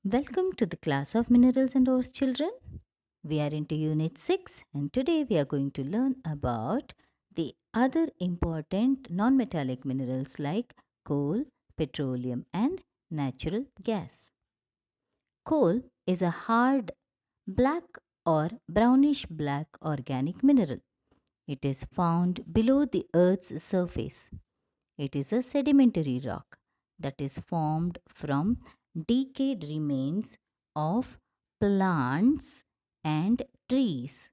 Welcome to the class of Minerals and Ores children. We are into Unit 6 and today we are going to learn about the other important non-metallic minerals like coal, petroleum and natural gas. Coal is a hard black or brownish black organic mineral. It is found below the earth's surface. It is a sedimentary rock that is formed from decayed remains of plants and trees.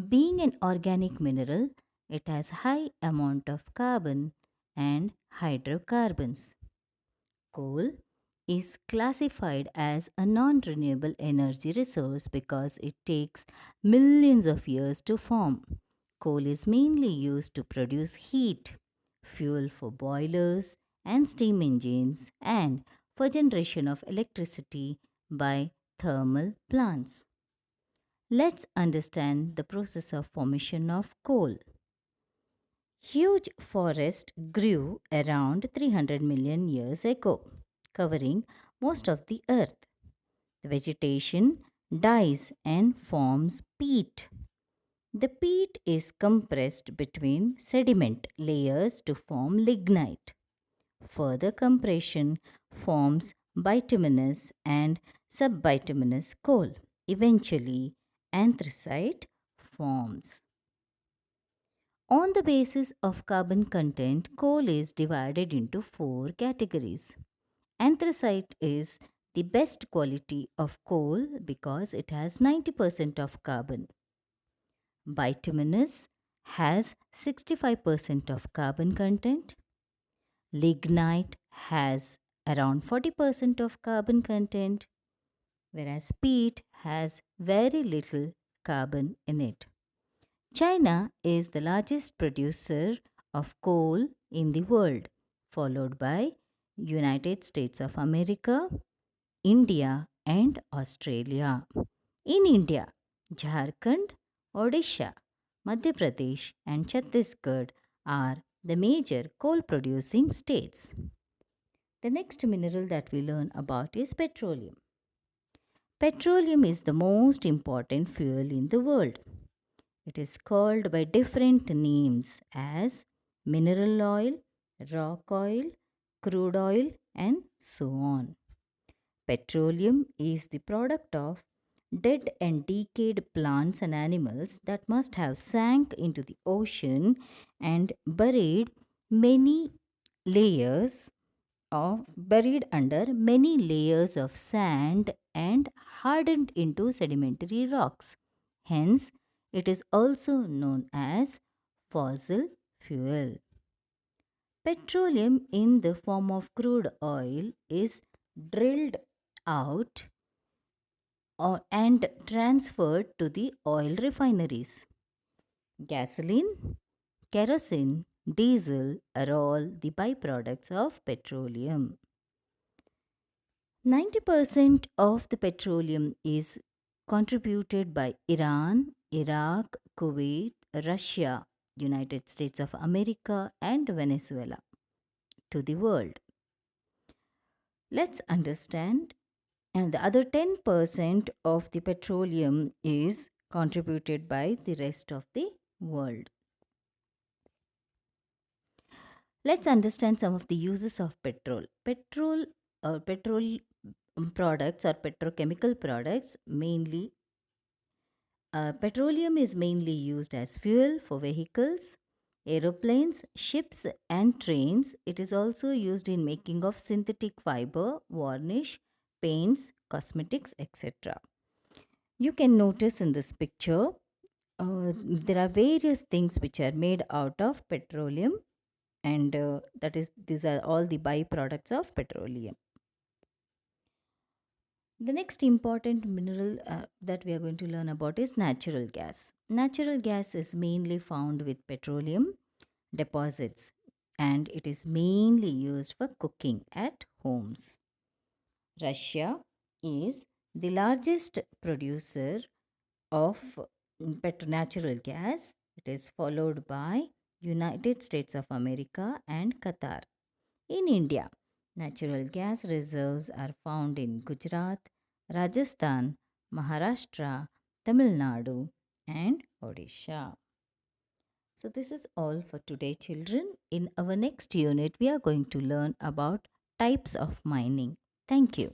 Being an organic mineral, it has high amount of carbon and hydrocarbons. Coal is classified as a non-renewable energy resource because it takes millions of years to form. Coal is mainly used to produce heat, fuel for boilers and steam engines, and for generation of electricity by thermal plants. Let's understand the process of formation of coal. Huge forest grew around 300 million years ago, covering most of the earth. The vegetation dies and forms peat. The peat is compressed between sediment layers to form lignite. Further compression forms bituminous and subbituminous coal. Eventually, anthracite forms. On the basis of carbon content, coal is divided into four categories. Anthracite is the best quality of coal because it has 90% of carbon. Bituminous has 65% of carbon content. Lignite has around 40% of carbon content, whereas peat has very little carbon in it. China is the largest producer of coal in the world, followed by United States of America, India and Australia. In India, Jharkhand, Odisha, Madhya Pradesh and Chhattisgarh are the major coal producing states. The next mineral that we learn about is petroleum. Petroleum is the most important fuel in the world. It is called by different names as mineral oil, rock oil, crude oil, and so on. Petroleum is the product of dead and decayed plants and animals that must have sank into the ocean and many layers buried under many layers of sand and hardened into sedimentary rocks. Hence, it is also known as fossil fuel. Petroleum in the form of crude oil is drilled out and transferred to the oil refineries. Gasoline, kerosene, diesel are all the byproducts of petroleum. 90% of the petroleum is contributed by Iran, Iraq, Kuwait, Russia, United States of America, and Venezuela to the world. Let's understand. And the other 10% of the petroleum is contributed by the rest of the world. Let's understand some of the uses of petrol. Petrol products or petrochemical products mainly. Petroleum is mainly used as fuel for vehicles, aeroplanes, ships, and trains. It is also used in making of synthetic fiber, varnish, paints, cosmetics, etc. You can notice in this picture there are various things which are made out of petroleum, and that is these are all the byproducts of petroleum. The next important mineral that we are going to learn about is natural gas. Natural gas is mainly found with petroleum deposits and it is mainly used for cooking at homes. Russia is the largest producer of natural gas. It is followed by United States of America and Qatar. In India, Natural gas reserves are found in Gujarat, Rajasthan, Maharashtra, Tamil Nadu, and Odisha. So, this is all for today, children. In our next unit, we are going to learn about types of mining. Thank you.